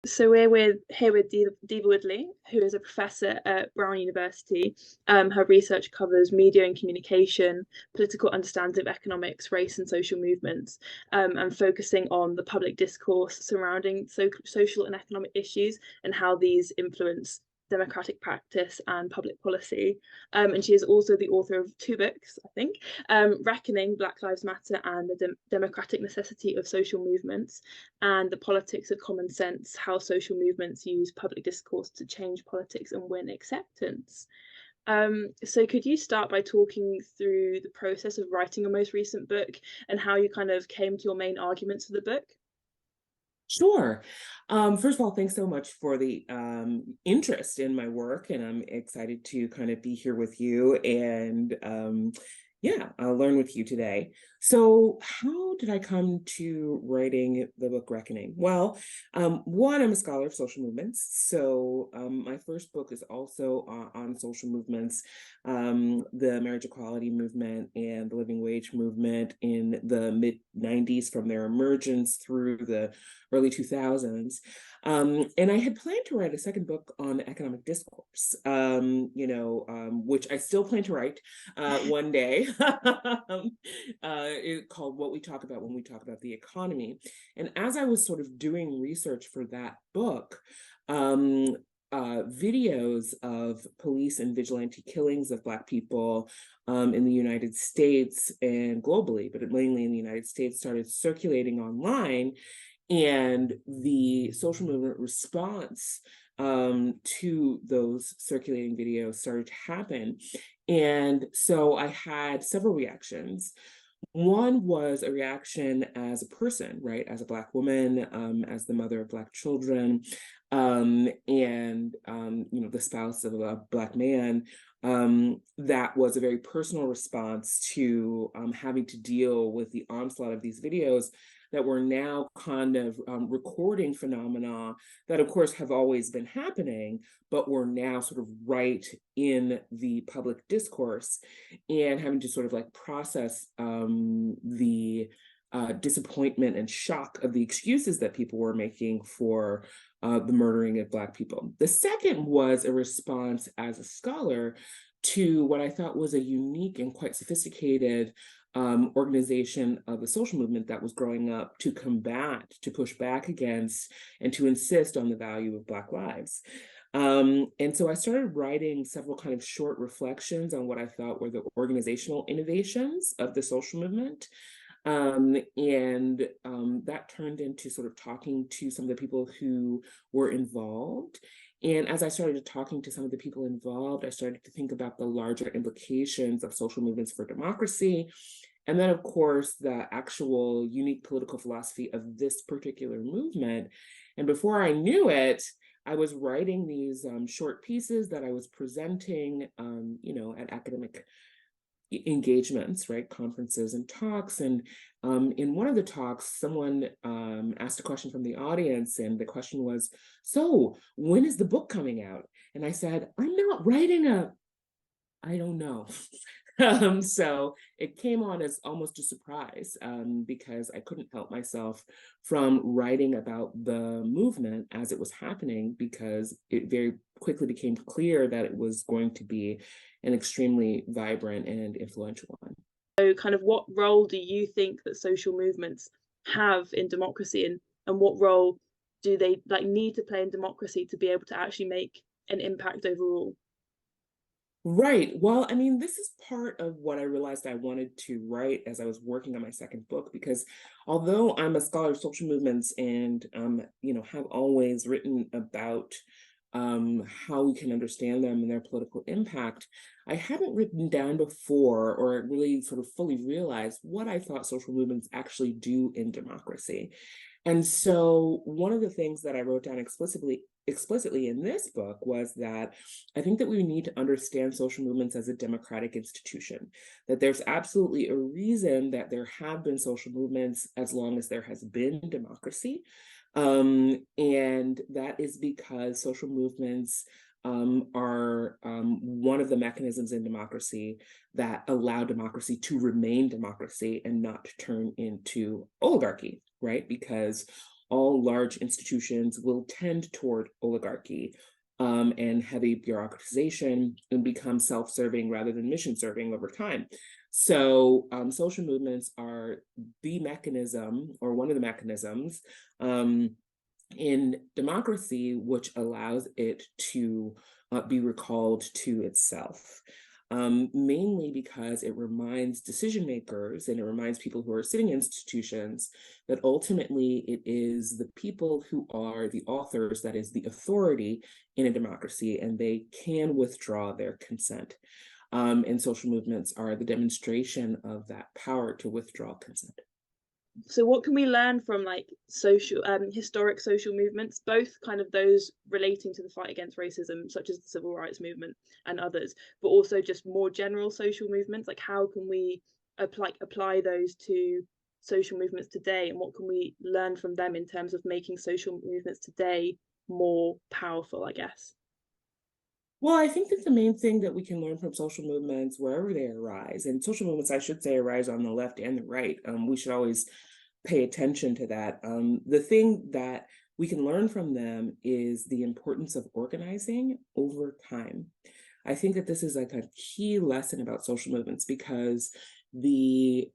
So here with Deva Woodly, who is a professor at Brown University. Her research covers media and communication, political understanding of economics, race, and social movements, and focusing on the public discourse surrounding social and economic issues and how these influence democratic practice and public policy. And she is also the author of two books, I think, Reckoning, Black Lives Matter and the Democratic Necessity of Social Movements, and The Politics of Common Sense, How Social Movements Use Public Discourse to Change Politics and Win Acceptance. So could you start by talking through the process of writing your most recent book and how you kind of came to your main arguments for the book? Sure. First of all, thanks so much for the interest in my work, and I'm excited to kind of be here with you and yeah, I'll learn with you today. So, how did I come to writing the book Reckoning? Well, one, I'm a scholar of social movements. So, my first book is also on social movements, the marriage equality movement and the living wage movement in the mid 90s, from their emergence through the early 2000s. And I had planned to write a second book on economic discourse, which I still plan to write one day, called What We Talk About When We Talk About the Economy. And as I was sort of doing research for that book, videos of police and vigilante killings of Black people in the United States and globally, but mainly in the United States, started circulating online. And the social movement response to those circulating videos started to happen. And so I had several reactions. One was a reaction as a person, right, as a Black woman, as the mother of Black children, and the spouse of a Black man. That was a very personal response to having to deal with the onslaught of these videos that were now kind of recording phenomena that, of course, have always been happening, but were now sort of right in the public discourse, and having to sort of like process the disappointment and shock of the excuses that people were making for the murdering of Black people. The second was a response as a scholar to what I thought was a unique and quite sophisticated organization of the social movement that was growing up to combat, to push back against, and to insist on the value of Black lives. And so I started writing several kind of short reflections on what I thought were the organizational innovations of the social movement. That turned into sort of talking to some of the people who were involved. And as I started talking to some of the people involved, I started to think about the larger implications of social movements for democracy. And then, of course, the actual unique political philosophy of this particular movement. And before I knew it, I was writing these short pieces that I was presenting, at academic engagements, right, conferences and talks. And in one of the talks, someone asked a question from the audience, and the question was, "So, when is the book coming out?" And I said, "I'm not writing I don't know." So it came on as almost a surprise, because I couldn't help myself from writing about the movement as it was happening, because it very quickly became clear that it was going to be an extremely vibrant and influential one. So kind of what role do you think that social movements have in democracy, and what role do they like need to play in democracy to be able to actually make an impact overall? Right. Well, I mean, this is part of what I realized I wanted to write as I was working on my second book, because although I'm a scholar of social movements and, have always written about how we can understand them and their political impact, I hadn't written down before or really sort of fully realized what I thought social movements actually do in democracy. And so one of the things that I wrote down explicitly in this book was that I think that we need to understand social movements as a democratic institution, that there's absolutely a reason that there have been social movements as long as there has been democracy. And that is because social movements are one of the mechanisms in democracy that allow democracy to remain democracy and not to turn into oligarchy, right? Because all large institutions will tend toward oligarchy and heavy bureaucratization and become self-serving rather than mission-serving over time. So social movements are the mechanism, or one of the mechanisms, in democracy, which allows it to be recalled to itself. Mainly because it reminds decision makers and it reminds people who are sitting in institutions that ultimately it is the people who are the authors, that is the authority in a democracy, and they can withdraw their consent. And social movements are the demonstration of that power to withdraw consent. So what can we learn from like social historic social movements, both kind of those relating to the fight against racism, such as the civil rights movement and others, but also just more general social movements? Like how can we apply those to social movements today, and what can we learn from them in terms of making social movements today more powerful, I guess? Well, I think that the main thing that we can learn from social movements, wherever they arise, and social movements, I should say, arise on the left and the right. We should always pay attention to that. The thing that we can learn from them is the importance of organizing over time. I think that this is like a key lesson about social movements, because the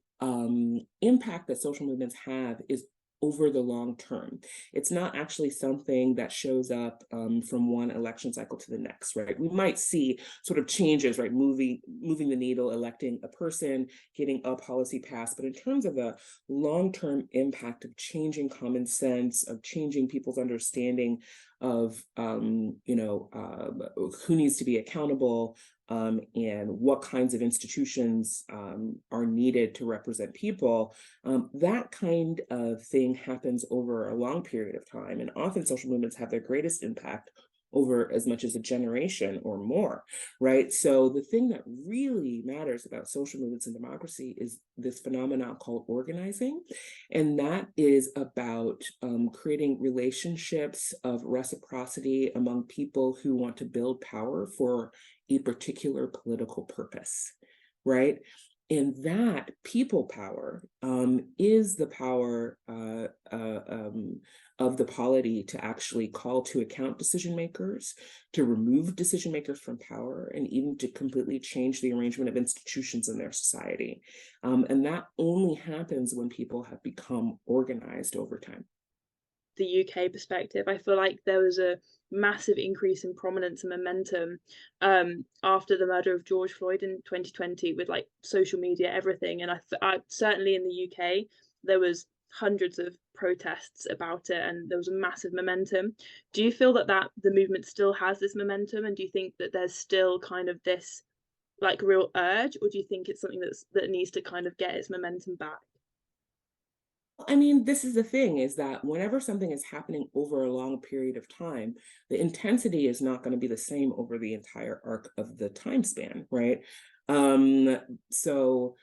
impact that social movements have is over the long term. It's not actually something that shows up from one election cycle to the next, right? We might see sort of changes, right? Moving the needle, electing a person, getting a policy passed. But in terms of the long-term impact of changing common sense, of changing people's understanding of, who needs to be accountable, and what kinds of institutions are needed to represent people, that kind of thing happens over a long period of time. And often social movements have their greatest impact over as much as a generation or more, right? So the thing that really matters about social movements and democracy is this phenomenon called organizing. And that is about creating relationships of reciprocity among people who want to build power for a particular political purpose, right? And that people power is the power of the polity to actually call to account decision makers, to remove decision makers from power, and even to completely change the arrangement of institutions in their society. And that only happens when people have become organized over time. The UK perspective, I feel like there was a massive increase in prominence and momentum after the murder of George Floyd in 2020, with like social media, everything. And I certainly in the UK, there was hundreds of protests about it, and there was a massive momentum. Do you feel that the movement still has this momentum, and do you think that there's still kind of this like real urge, or do you think it's something that needs to kind of get its momentum back? I mean, this is the thing, is that whenever something is happening over a long period of time, the intensity is not going to be the same over the entire arc of the time span, right? Um, so,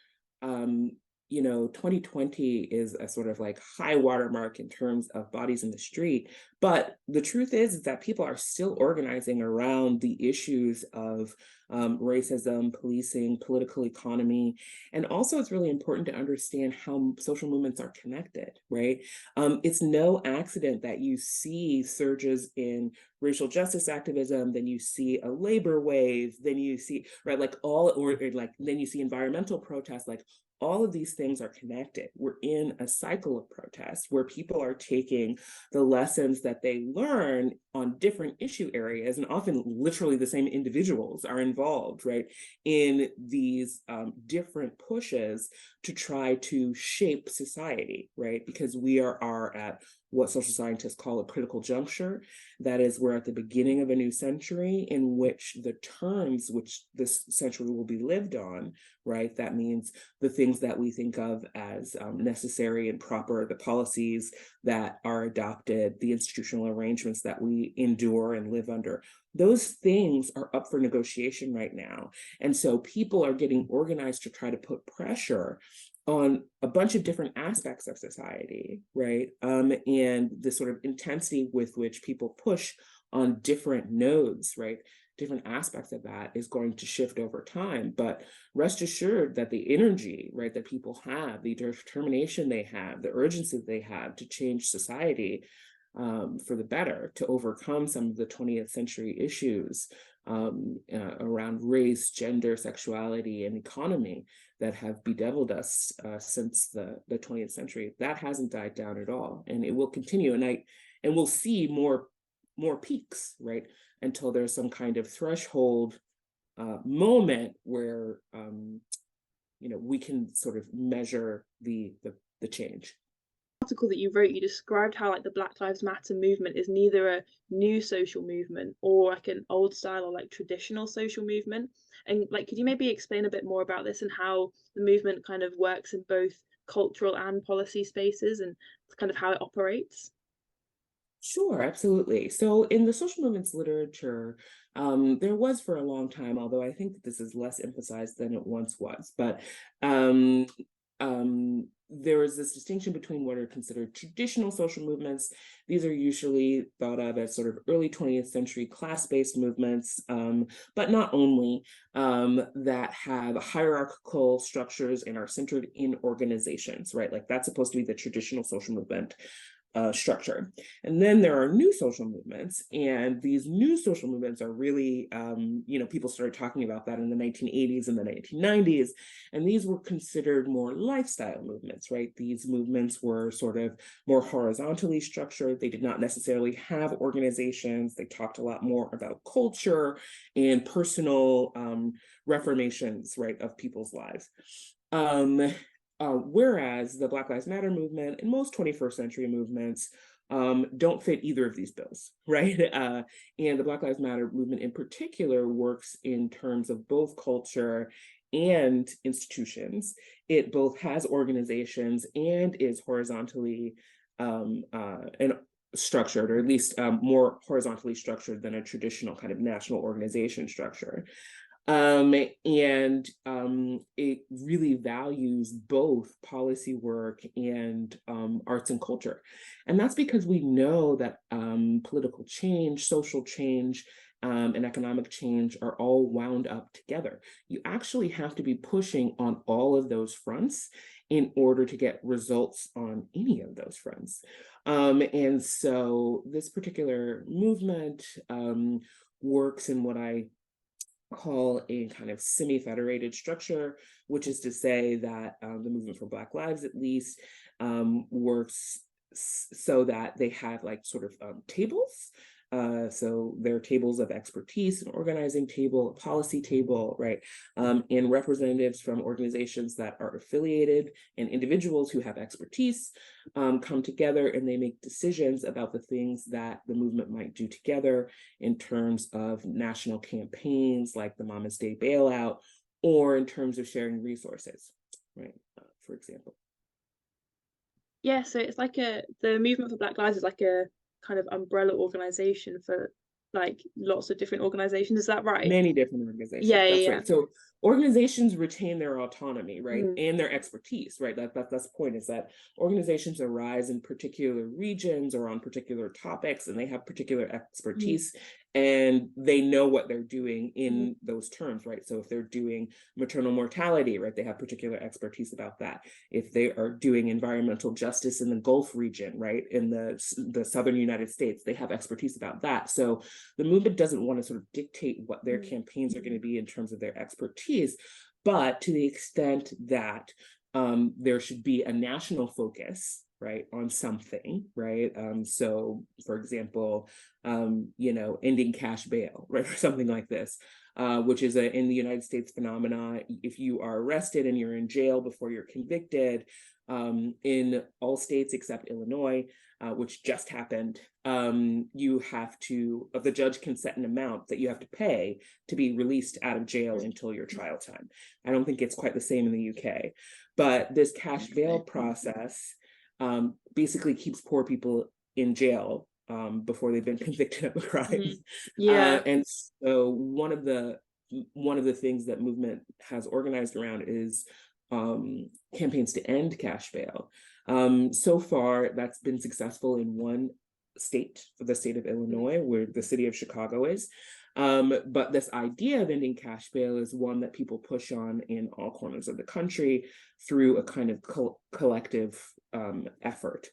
um, 2020 is a sort of like high watermark in terms of bodies in the street. But the truth is that people are still organizing around the issues of racism, policing, political economy. And also, it's really important to understand how social movements are connected, right? It's no accident that you see surges in racial justice activism, then you see a labor wave, then you see, right, like then you see environmental protests, like all of these things are connected. We're in a cycle of protest where people are taking the lessons that they learn on different issue areas, and often literally the same individuals are involved, right, in these different pushes to try to shape society, right? Because we are at what social scientists call a critical juncture. That is, we're at the beginning of a new century in which the terms which this century will be lived on, right? That means the things that we think of as necessary and proper, the policies that are adopted, the institutional arrangements that we endure and live under, those things are up for negotiation right now. And so people are getting organized to try to put pressure on a bunch of different aspects of society, right? And the sort of intensity with which people push on different nodes, right, different aspects of that is going to shift over time. But rest assured that the energy, right, that people have, the determination they have, the urgency that they have to change society for the better, to overcome some of the 20th century issues around race, gender, sexuality, and economy that have bedeviled us since the 20th century, that hasn't died down at all, and it will continue. And we'll see more peaks, right, until there's some kind of threshold moment where we can sort of measure the change. Article that you wrote, you described how like the Black Lives Matter movement is neither a new social movement or like an old style or like traditional social movement. And like, could you maybe explain a bit more about this and how the movement kind of works in both cultural and policy spaces and kind of how it operates? Sure, absolutely. So in the social movements literature, there was for a long time, although I think that this is less emphasized than it once was, but there is this distinction between what are considered traditional social movements. These are usually thought of as sort of early 20th century class-based movements, but not only, that have hierarchical structures and are centered in organizations, right? Like that's supposed to be the traditional social movement structure. And then there are new social movements, and these new social movements are really, people started talking about that in the 1980s and the 1990s, and these were considered more lifestyle movements, right? These movements were sort of more horizontally structured. They did not necessarily have organizations. They talked a lot more about culture and personal reformations, right, of people's lives. Whereas the Black Lives Matter movement and most 21st century movements don't fit either of these bills, right? And the Black Lives Matter movement in particular works in terms of both culture and institutions. It both has organizations and is horizontally and structured, or at least more horizontally structured than a traditional kind of national organization structure. It really values both policy work and arts and culture. And that's because we know that political change, social change, and economic change are all wound up together. You actually have to be pushing on all of those fronts in order to get results on any of those fronts. And so this particular movement works in what I call a kind of semi-federated structure, which is to say that the Movement for Black Lives, at least, works so that they have like sort of tables. So there are tables of expertise, an organizing table, a policy table, right? And representatives from organizations that are affiliated and individuals who have expertise come together, and they make decisions about the things that the movement might do together in terms of national campaigns like the Mama's Day bailout, or in terms of sharing resources, right? For example. Yeah, so it's like the movement for Black Lives is like a kind of umbrella organization for like lots of different organizations. Is that right? Many different organizations. Yeah, That's yeah, right. So organizations retain their autonomy, right? yeah. And their expertise, right? That's the point, is that organizations arise in particular regions or on particular topics, and they have particular expertise, and they know what they're doing in those terms, right? So if they're doing maternal mortality, right, they have particular expertise about that. If they are doing environmental justice in the Gulf region, right, in the southern United States, they have expertise about that. So the movement doesn't want to sort of dictate what their campaigns are going to be in terms of their expertise, but to the extent that there should be a national focus, right, on something, right? So, for example, ending cash bail, right, or something like this, which is in the United States phenomenon. If you are arrested and you're in jail before you're convicted, in all states except Illinois, which just happened, the judge can set an amount that you have to pay to be released out of jail until your trial time. I don't think it's quite the same in the UK, but this cash bail process basically keeps poor people in jail before they've been convicted of a crime. Yeah. And so one of the things that movement has organized around is campaigns to end cash bail. So far, that's been successful in one state, the state of Illinois, where the city of Chicago is. But this idea of ending cash bail is one that people push on in all corners of the country through a kind of collective effort.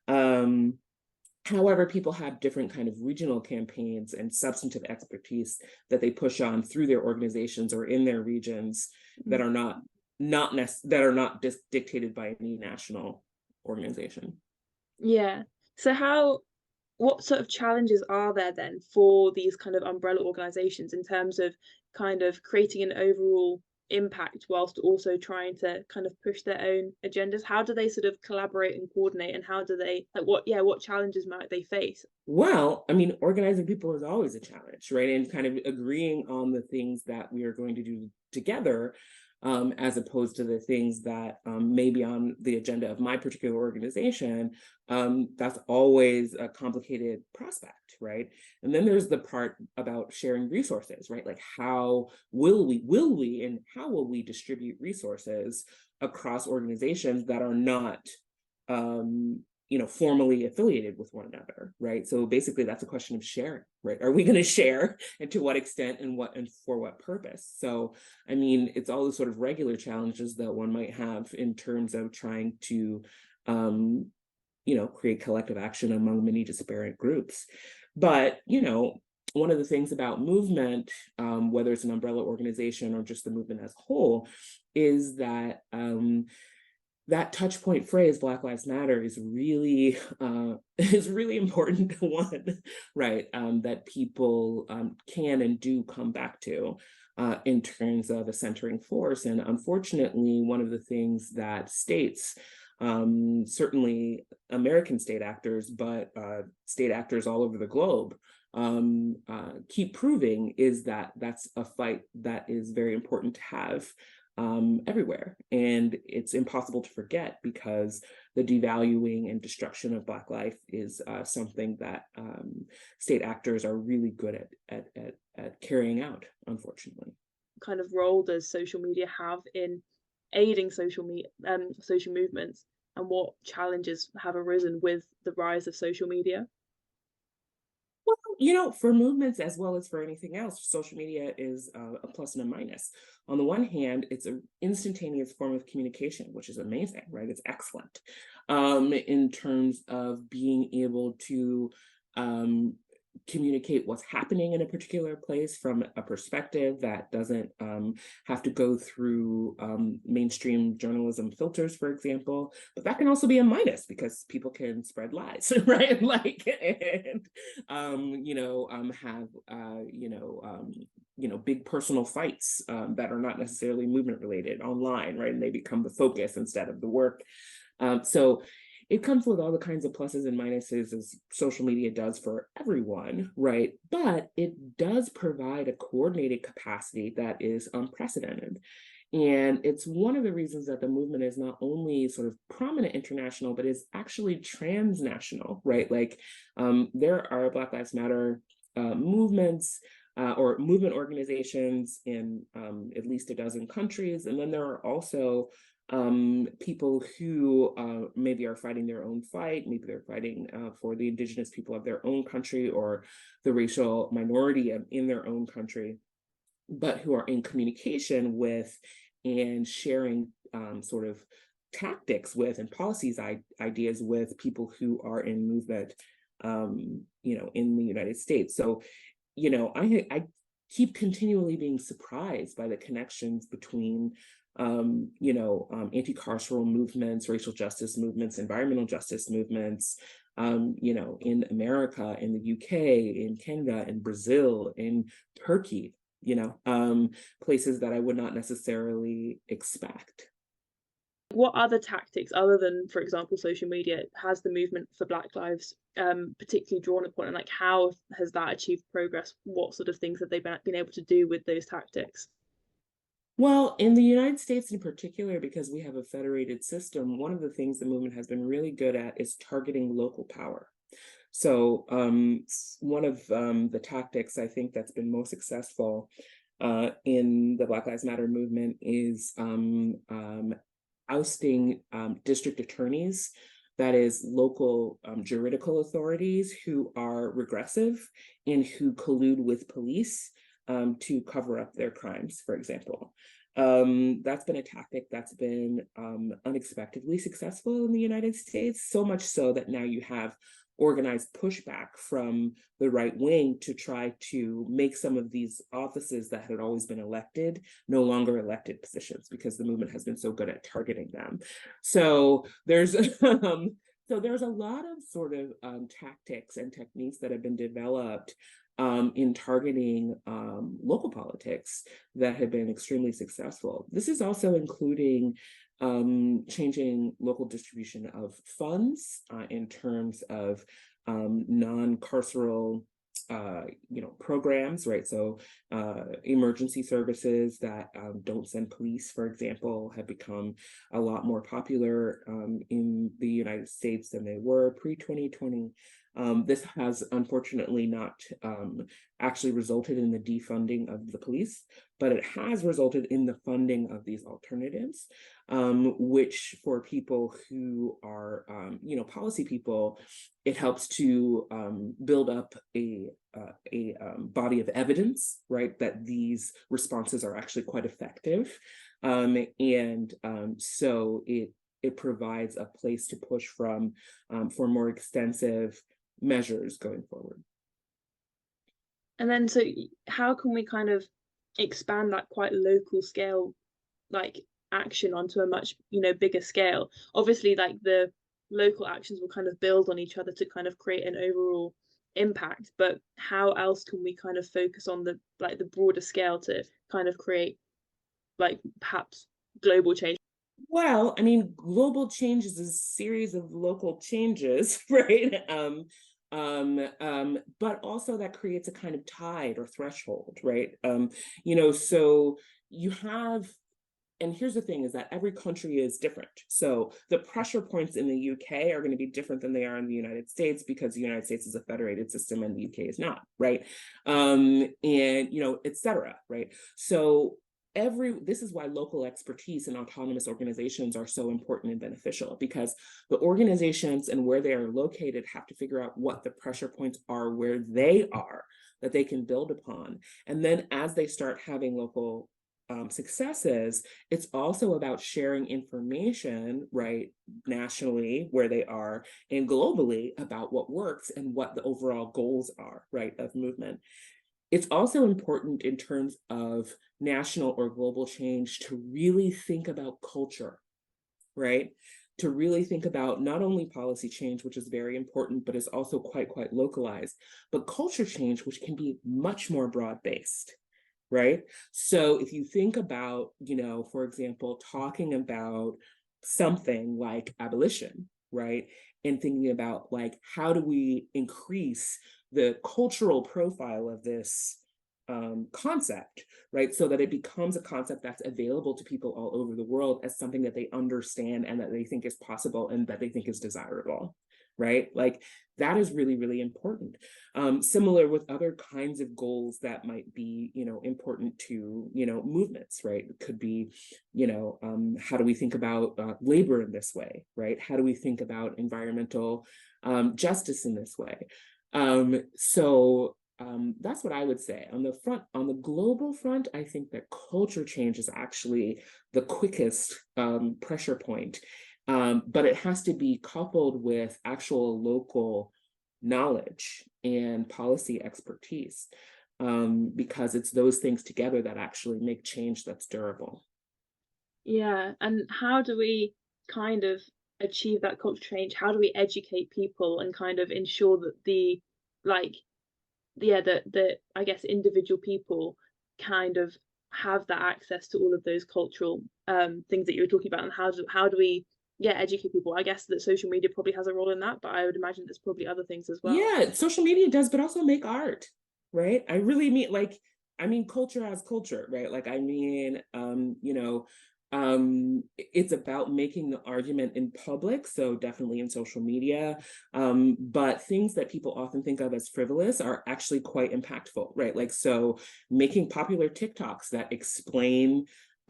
However, people have different kind of regional campaigns and substantive expertise that they push on through their organizations or in their regions that are not dictated by any national organization. Yeah. So what sort of challenges are there then for these kind of umbrella organizations in terms of kind of creating an overall impact whilst also trying to kind of push their own agendas? How do they sort of collaborate and coordinate, and how do they what challenges might they face? Well, I mean, organizing people is always a challenge, right? And kind of agreeing on the things that we are going to do together, as opposed to the things that may be on the agenda of my particular organization. That's always a complicated prospect, right? And then there's the part about sharing resources, right? Like how will we, and how will we distribute resources across organizations that are not formally affiliated with one another, right? So basically that's a question of sharing, right? Are we going to share, and to what extent, and for what purpose? So, I mean, it's all the sort of regular challenges that one might have in terms of trying to, create collective action among many disparate groups. But, one of the things about movement, whether it's an umbrella organization or just the movement as a whole, is that that touch point phrase, Black Lives Matter, is really important one, right? That people can and do come back to in terms of a centering force. And unfortunately, one of the things that states, certainly American state actors, but state actors all over the globe, keep proving is that that's a fight that is very important to have everywhere. And it's impossible to forget, because the devaluing and destruction of Black life is something that state actors are really good at carrying out, unfortunately. Kind of role does social media have in aiding social movements, and what challenges have arisen with the rise of social media? Well, for movements as well as for anything else, social media is a plus and a minus. On the one hand, it's an instantaneous form of communication, which is amazing, right? It's excellent in terms of being able to communicate what's happening in a particular place from a perspective that doesn't have to go through mainstream journalism filters, for example. But that can also be a minus, because people can spread lies, right? And have big personal fights that are not necessarily movement related online, right? And they become the focus instead of the work. So it comes with all the kinds of pluses and minuses, as social media does for everyone, right? But it does provide a coordinated capacity that is unprecedented. And it's one of the reasons that the movement is not only sort of prominent international, but is actually transnational, right? Like there are Black Lives Matter movements or movement organizations in at least a dozen countries. And then there are also people who maybe are fighting their own fight, maybe they're fighting for the indigenous people of their own country or the racial minority in their own country, but who are in communication with and sharing sort of tactics with and policies ideas with people who are in movement, in the United States. So, I keep continually being surprised by the connections between anti-carceral movements, racial justice movements, environmental justice movements, in America, in the UK, in Canada, in Brazil, in Turkey, places that I would not necessarily expect. What other tactics, other than, for example, social media, has the movement for Black Lives particularly drawn upon, and like how has that achieved progress? What sort of things have they been able to do with those tactics? Well, in the United States in particular, because we have a federated system, one of the things the movement has been really good at is targeting local power. So one of the tactics I think that's been most successful in the Black Lives Matter movement is ousting district attorneys that is local juridical authorities who are regressive and who collude with police to cover up their crimes, for example. That's been a tactic that's been unexpectedly successful in the United States, so much so that now you have organized pushback from the right wing to try to make some of these offices that had always been elected no longer elected positions, because the movement has been so good at targeting them. So there's so there's a lot of sort of tactics and techniques that have been developed in targeting local politics that have been extremely successful. This is also including changing local distribution of funds in terms of non-carceral programs, right? So emergency services that don't send police, for example, have become a lot more popular in the United States than they were pre-2020. This has unfortunately not actually resulted in the defunding of the police, but it has resulted in the funding of these alternatives, which for people who are, policy people, it helps to build up a body of evidence, right, that these responses are actually quite effective. So it provides a place to push from for more extensive measures going forward. And then, so how can we kind of expand that quite local scale, like action onto a much, bigger scale? Obviously, like the local actions will kind of build on each other to kind of create an overall impact, but how else can we kind of focus on the broader scale to kind of create like perhaps global change? Well, I mean, global change is a series of local changes, right? But also that creates a kind of tide or threshold, right? So you have, and here's the thing, is that every country is different. So the pressure points in the UK are going to be different than they are in the United States, because the United States is a federated system and the UK is not, right? Et cetera, right? So this is why local expertise and autonomous organizations are so important and beneficial, because the organizations and where they are located have to figure out what the pressure points are where they are, that they can build upon. And then as they start having local successes, it's also about sharing information, right, nationally where they are and globally about what works and what the overall goals are, right, of movement. It's also important in terms of national or global change to really think about culture, right? To really think about not only policy change, which is very important, but is also quite localized, but culture change, which can be much more broad-based, right? So if you think about, for example, talking about something like abolition, right? And thinking about like, how do we increase the cultural profile of this concept, right? So that it becomes a concept that's available to people all over the world as something that they understand and that they think is possible and that they think is desirable, right? Like that is really important. Similar with other kinds of goals that might be, important to, movements, right? It could be, how do we think about labor in this way, right? How do we think about environmental justice in this way? That's what I would say. On the global front, I think that culture change is actually the quickest pressure point, but it has to be coupled with actual local knowledge and policy expertise, because it's those things together that actually make change that's durable. Yeah, and how do we kind of achieve that culture change? How do we educate people and kind of ensure that the I guess individual people kind of have that access to all of those cultural things that you were talking about, and how do we educate people? I guess that social media probably has a role in that, but I would imagine there's probably other things as well. Yeah, social media does, but also make art, right? I really mean culture as culture, right? It's about making the argument in public, so definitely in social media, but things that people often think of as frivolous are actually quite impactful, right? Like, so making popular TikToks that explain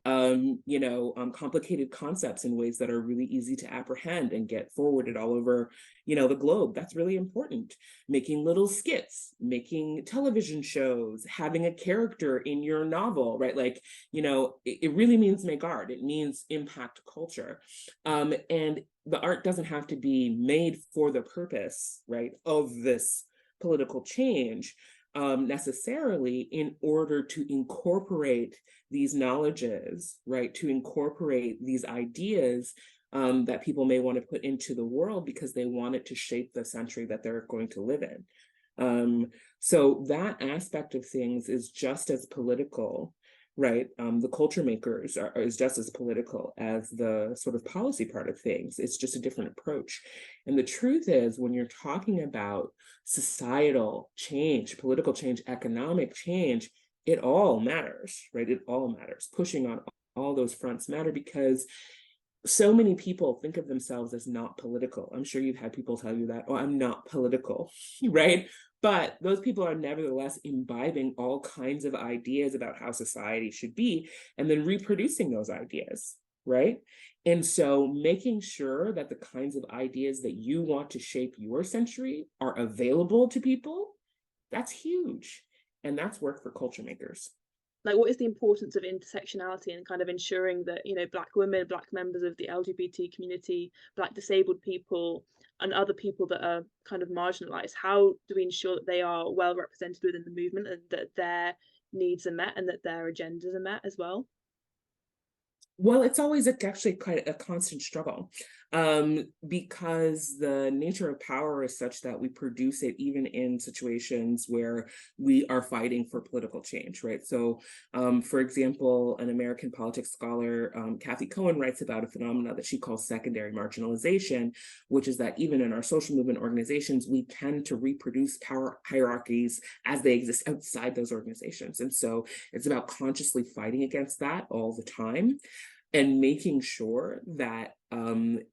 complicated concepts in ways that are really easy to apprehend and get forwarded all over, the globe. That's really important. Making little skits, making television shows, having a character in your novel, right? Like, it really means make art. It means impact culture. And the art doesn't have to be made for the purpose, right, of this political change, necessarily, in order to incorporate these knowledges, right, to incorporate these ideas that people may want to put into the world because they want it to shape the century that they're going to live in. So that aspect of things is just as political, right? The culture makers is just as political as the sort of policy part of things. It's just a different approach. And the truth is, when you're talking about societal change, political change, economic change, it all matters, right? It all matters. Pushing on all those fronts matter because so many people think of themselves as not political. I'm sure you've had people tell you that, oh, I'm not political, right? But those people are nevertheless imbibing all kinds of ideas about how society should be and then reproducing those ideas, right? And so making sure that the kinds of ideas that you want to shape your century are available to people, that's huge. And that's work for culture makers. Like, what is the importance of intersectionality and kind of ensuring that, Black women, Black members of the LGBT community, Black disabled people, and other people that are kind of marginalized, how do we ensure that they are well represented within the movement and that their needs are met and that their agendas are met as well? Well, it's always actually quite a constant struggle, because the nature of power is such that we produce it even in situations where we are fighting for political change, right? So, for example, an American politics scholar, Kathy Cohen, writes about a phenomenon that she calls secondary marginalization, which is that even in our social movement organizations, we tend to reproduce power hierarchies as they exist outside those organizations. And so it's about consciously fighting against that all the time, and making sure that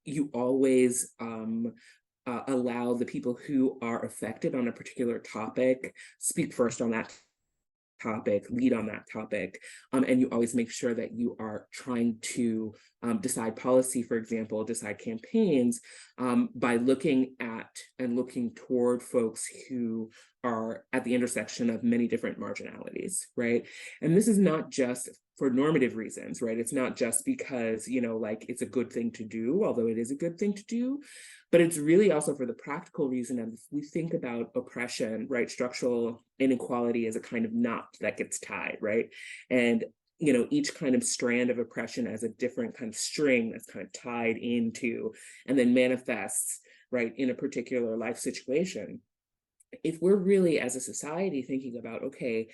you always allow the people who are affected on a particular topic speak first on that topic, lead on that topic, and you always make sure that you are trying to decide policy, for example, decide campaigns, by looking at and looking toward folks who are at the intersection of many different marginalities, right? And this is not just for normative reasons, right? It's not just because, like it's a good thing to do, although it is a good thing to do, but it's really also for the practical reason of, if we think about oppression, right? Structural inequality is a kind of knot that gets tied, right? And each kind of strand of oppression as a different kind of string that's kind of tied into and then manifests, right, in a particular life situation. If we're really, as a society, thinking about, okay,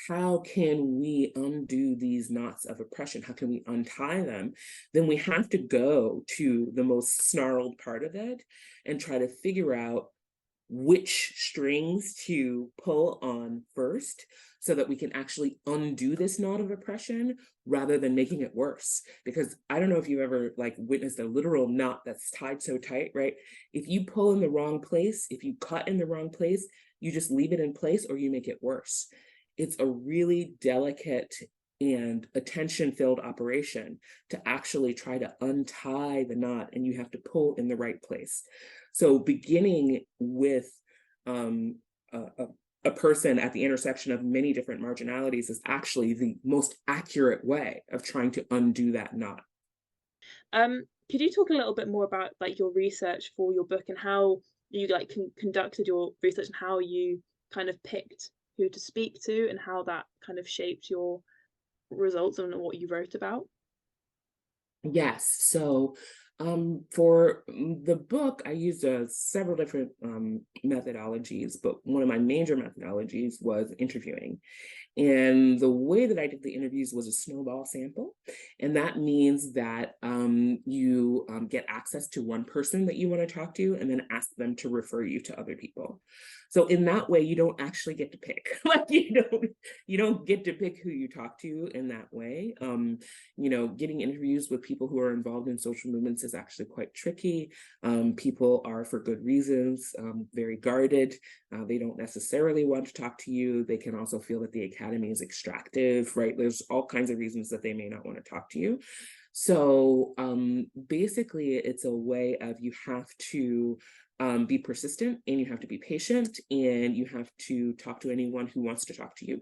how can we undo these knots of oppression? How can we untie them? Then we have to go to the most snarled part of it and try to figure out which strings to pull on first so that we can actually undo this knot of oppression rather than making it worse. Because I don't know if you've ever witnessed a literal knot that's tied so tight, right? If you pull in the wrong place, if you cut in the wrong place, you just leave it in place or you make it worse. It's a really delicate and attention-filled operation to actually try to untie the knot, and you have to pull in the right place. So beginning with a person at the intersection of many different marginalities is actually the most accurate way of trying to undo that knot. Could you talk a little bit more about your research for your book and how you conducted your research and how you kind of picked who to speak to and how that kind of shaped your results and what you wrote about? Yes. So for the book, I used several different methodologies, but one of my major methodologies was interviewing. And the way that I did the interviews was a snowball sample. And that means that you get access to one person that you want to talk to and then ask them to refer you to other people. So in that way, you don't actually get to pick. You don't get to pick who you talk to in that way. Getting interviews with people who are involved in social movements is actually quite tricky. People are, for good reasons, very guarded. They don't necessarily want to talk to you. They can also feel that the academy is extractive, right? There's all kinds of reasons that they may not want to talk to you. So basically, it's a way of you have to be persistent, and you have to be patient, and you have to talk to anyone who wants to talk to you.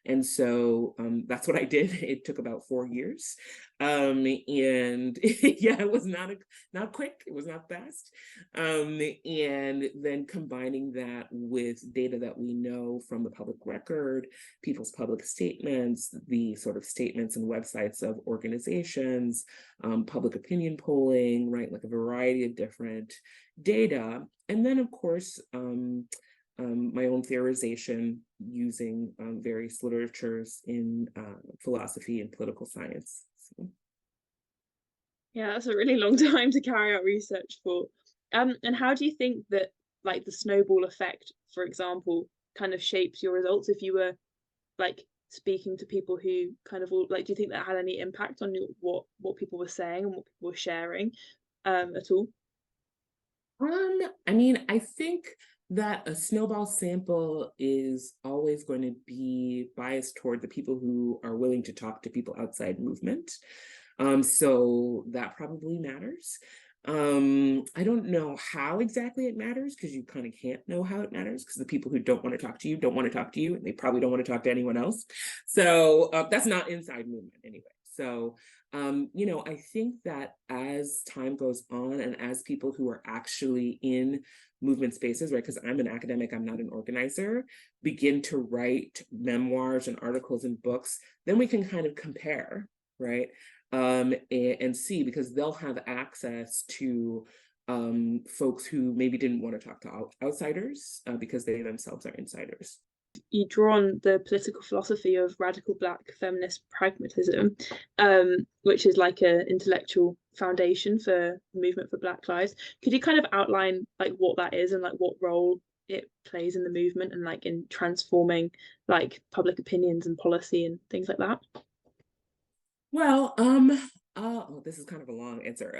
And so that's what I did. It took about 4 years. And yeah, it was not quick. It was not fast. And then combining that with data that we know from the public record, people's public statements, the sort of statements and websites of organizations, public opinion polling, right? Like a variety of different data. And then, of course, my own theorization using various literatures in philosophy and political science. So. Yeah, that's a really long time to carry out research for. And how do you think that, like, the snowball effect, for example, kind of shapes your results if you were like speaking to people who kind of all, like, do you think that had any impact on what people were saying and what people were sharing at all? I mean, I think that a snowball sample is always going to be biased toward the people who are willing to talk to people outside movement. So that probably matters. I don't know how exactly it matters, because you kind of can't know how it matters, because the people who don't want to talk to you don't want to talk to you, and they probably don't want to talk to anyone else. So that's not inside movement anyway. So, I think that as time goes on, and as people who are actually in movement spaces, right, because I'm an academic, I'm not an organizer, begin to write memoirs and articles and books, then we can kind of compare, right? And see, because they'll have access to folks who maybe didn't want to talk to outsiders because they themselves are insiders. You draw on the political philosophy of radical Black feminist pragmatism, which is like an intellectual foundation for the movement for Black lives. Could you kind of outline like what that is and like what role it plays in the movement and like in transforming like public opinions and policy and things like that? Well, this is kind of a long answer.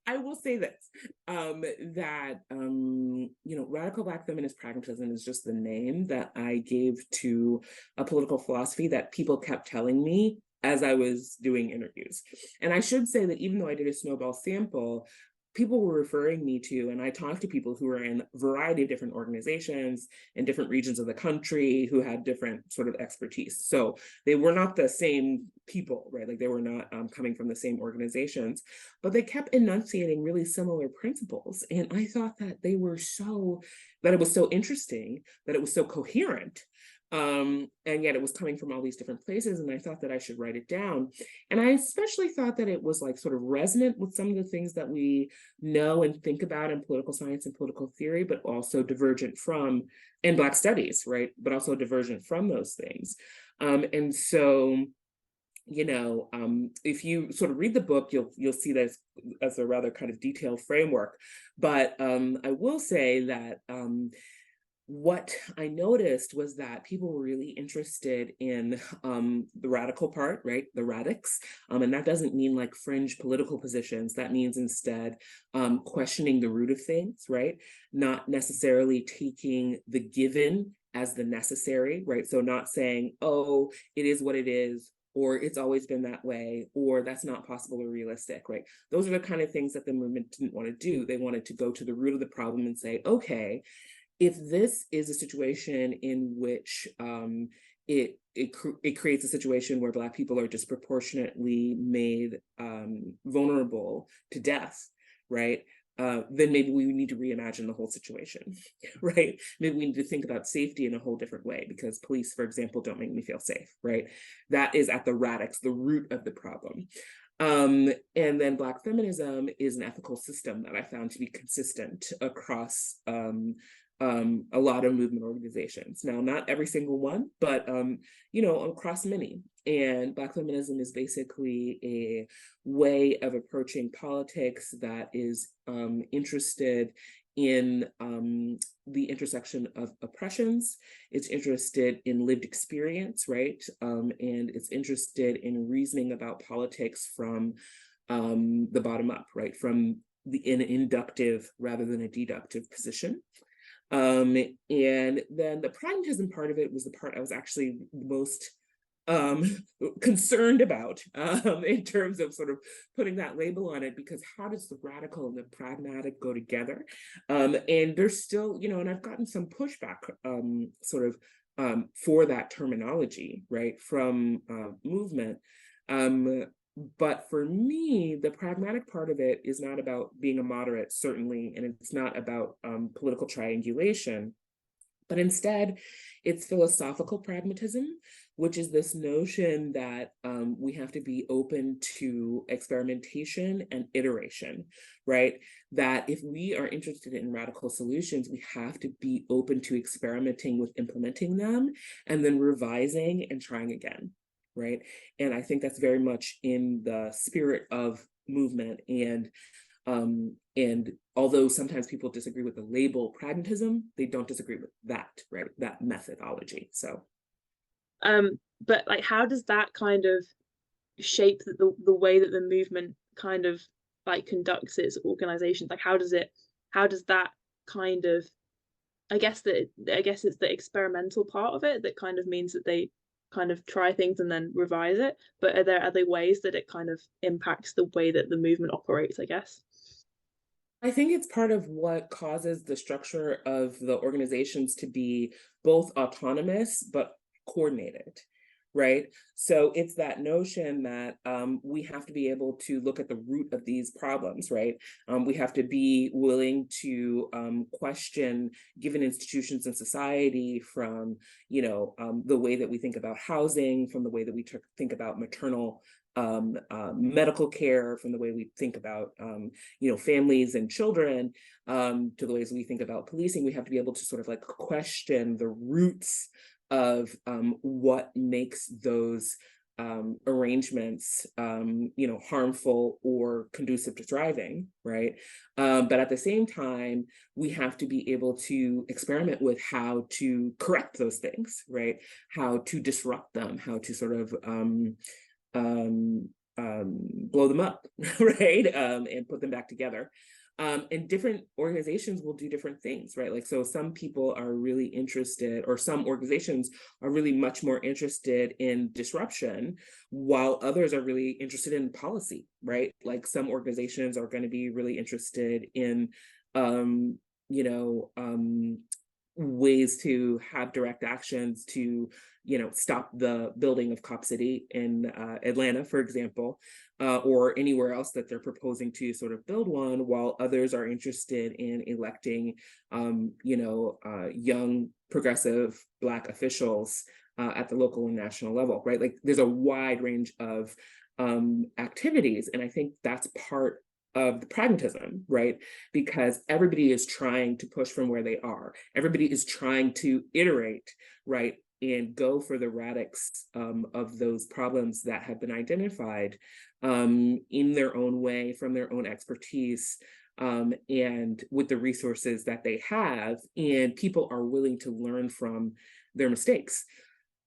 I will say this, that, radical Black feminist pragmatism is just the name that I gave to a political philosophy that people kept telling me as I was doing interviews. And I should say that even though I did a snowball sample, people were referring me to, and I talked to people who were in a variety of different organizations in different regions of the country who had different sort of expertise. So they were not the same people, right? Like they were not coming from the same organizations, but they kept enunciating really similar principles. And I thought that it was so interesting, that it was so coherent. And yet it was coming from all these different places, and I thought that I should write it down. And I especially thought that it was like sort of resonant with some of the things that we know and think about in political science and political theory, but also divergent from, in Black studies, right? But also divergent from those things. And so, if you sort of read the book, you'll see that as a rather kind of detailed framework. But I will say that what I noticed was that people were really interested in the radical part, right? The radix. And that doesn't mean like fringe political positions. That means instead questioning the root of things, right? Not necessarily taking the given as the necessary, right? So not saying, oh, it is what it is, or it's always been that way, or that's not possible or realistic, right? Those are the kind of things that the movement didn't want to do. They wanted to go to the root of the problem and say, okay, if this is a situation in which it creates a situation where Black people are disproportionately made vulnerable to death, right? Then maybe we need to reimagine the whole situation, right? Maybe we need to think about safety in a whole different way, because police, for example, don't make me feel safe, right? That is at the radix, the root of the problem. And then Black feminism is an ethical system that I found to be consistent across a lot of movement organizations. Now, not every single one, but across many. And Black feminism is basically a way of approaching politics that is interested in the intersection of oppressions. It's interested in lived experience, right? And it's interested in reasoning about politics from the bottom up, right? From an inductive rather than a deductive position. And then the pragmatism part of it was the part I was actually most concerned about in terms of sort of putting that label on it, because how does the radical and the pragmatic go together? And there's still, and I've gotten some pushback for that terminology, right, from movement. But for me, the pragmatic part of it is not about being a moderate, certainly, and it's not about political triangulation, but instead it's philosophical pragmatism, which is this notion that we have to be open to experimentation and iteration, right? That if we are interested in radical solutions, we have to be open to experimenting with implementing them and then revising and trying again, right? And I think that's very much in the spirit of movement. And although sometimes people disagree with the label pragmatism, they don't disagree with that, right? That methodology. So, but like, how does that kind of shape the way that the movement kind of like conducts its organizations? Like, how does that kind of, I guess it's the experimental part of it that kind of means that they kind of try things and then revise it. But are there other ways that it kind of impacts the way that the movement operates, I guess? I think it's part of what causes the structure of the organizations to be both autonomous but coordinated, right? So it's that notion that we have to be able to look at the root of these problems, right? We have to be willing to question given institutions in society, from the way that we think about housing, from the way that we think about maternal medical care, from the way we think about families and children, to the ways we think about policing. We have to be able to sort of like question the roots of what makes those arrangements harmful or conducive to thriving, right? But at the same time, we have to be able to experiment with how to correct those things, right? How to disrupt them, how to sort of blow them up, right? And put them back together. And different organizations will do different things, right? Like, so some people are really interested, or some organizations are really much more interested in disruption, while others are really interested in policy, right? Like, some organizations are going to be really interested in, ways to have direct actions to stop the building of Cop City in Atlanta, for example, or anywhere else that they're proposing to sort of build one, while others are interested in electing young progressive Black officials at the local and national level, right? Like, there's a wide range of activities, and I think that's part of the pragmatism, right? Because everybody is trying to push from where they are. Everybody is trying to iterate, right? And go for the radix of those problems that have been identified in their own way, from their own expertise, and with the resources that they have. And people are willing to learn from their mistakes.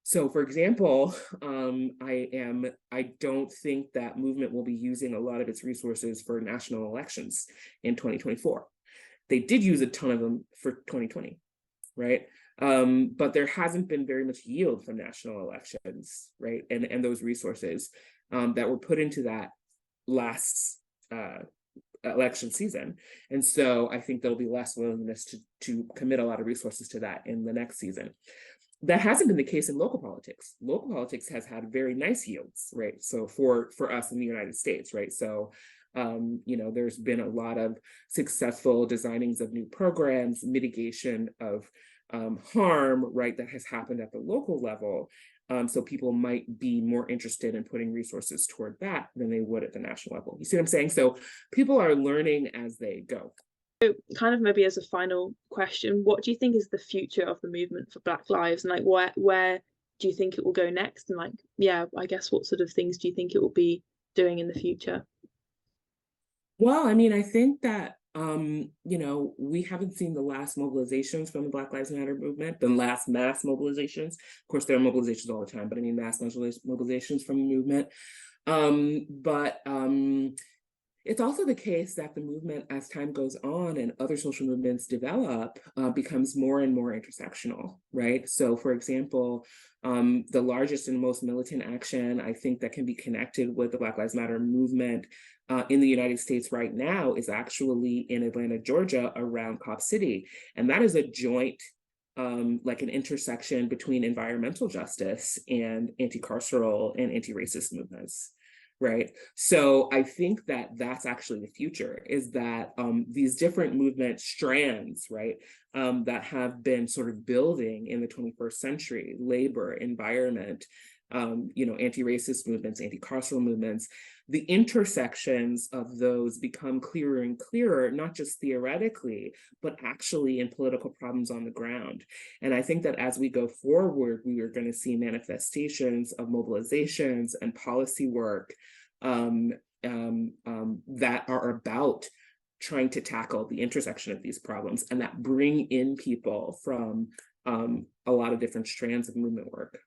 So, for example, I don't think that movement will be using a lot of its resources for national elections in 2024. They did use a ton of them for 2020, right? But there hasn't been very much yield from national elections, right? And those resources that were put into that last election season. And so I think there'll be less willingness to commit a lot of resources to that in the next season. That hasn't been the case in local politics. Local politics has had very nice yields, right? So for us in the United States, right? So, there's been a lot of successful designings of new programs, mitigation of harm, right, that has happened at the local level. So people might be more interested in putting resources toward that than they would at the national level. You see what I'm saying? So people are learning as they go. Kind of maybe as a final question, what do you think is the future of the movement for Black Lives, and like where do you think it will go next? And like, yeah, I guess what sort of things do you think it will be doing in the future? Well, I mean, I think that we haven't seen the last mobilizations from the Black Lives Matter movement, the last mass mobilizations. Of course, there are mobilizations all the time, but I mean mass mobilizations from the movement. But It's also the case that the movement, as time goes on and other social movements develop, becomes more and more intersectional, right? So, for example, the largest and most militant action I think that can be connected with the Black Lives Matter movement in the United States right now is actually in Atlanta, Georgia, around Cop City. And that is a joint like an intersection between environmental justice and anti-carceral and anti-racist movements, right? So I think that that's actually the future, is that these different movement strands, right, that have been sort of building in the 21st century, labor, environment, anti-racist movements, anti-carceral movements, the intersections of those become clearer and clearer, not just theoretically, but actually in political problems on the ground. And I think that as we go forward, we are going to see manifestations of mobilizations and policy work that are about trying to tackle the intersection of these problems and that bring in people from a lot of different strands of movement work.